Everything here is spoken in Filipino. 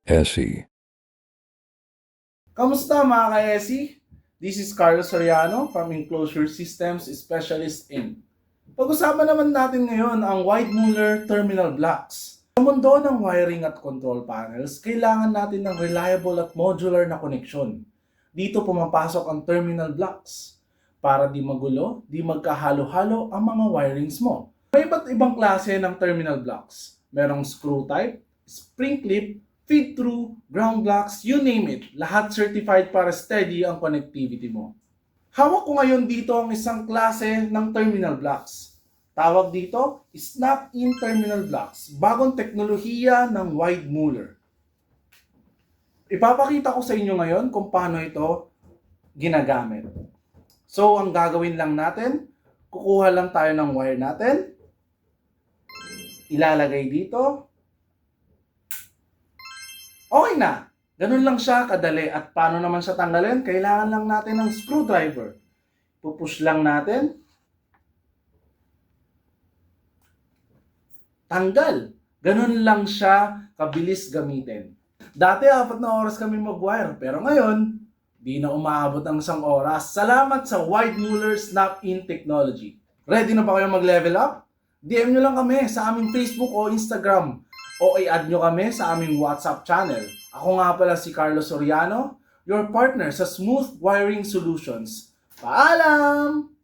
Essie. Kamusta mga ka-ESI? This is Carlos Soriano from Enclosure Systems Specialist Inc. Pag-usapan naman natin ngayon ang Weidmuller terminal blocks. Sa mundo ng wiring at control panels, kailangan natin ng reliable at modular na koneksyon. Dito pumapasok ang terminal blocks para di magulo, di magkahalo-halo ang mga wirings mo. May iba't ibang klase ng terminal blocks. Merong screw type, spring clip, feed-through, ground blocks, you name it. Lahat certified para steady ang connectivity mo. Hawak ko ngayon dito ang isang klase ng terminal blocks. Tawag dito, snap-in terminal blocks. Bagong teknolohiya ng Weidmuller. Ipapakita ko sa inyo ngayon kung paano ito ginagamit. So, ang gagawin lang natin, kukuha lang tayo ng wire natin, ilalagay dito. Okay na. Ganun lang siya kadali. At paano naman siya tanggalin? Kailangan lang natin ng screwdriver. Pupush lang natin. Tanggal. Ganun lang siya kabilis gamitin. Dati 4 na oras kami mag-wire. Pero ngayon, di na umaabot ang 1 oras. Salamat sa Weidmuller Snap-in Technology. Ready na ba kayo mag-level up? DM nyo lang kami sa aming Facebook o Instagram. O i-add nyo kami sa aming WhatsApp channel. Ako nga pala si Carlos Soriano, your partner sa Smooth Wiring Solutions. Paalam!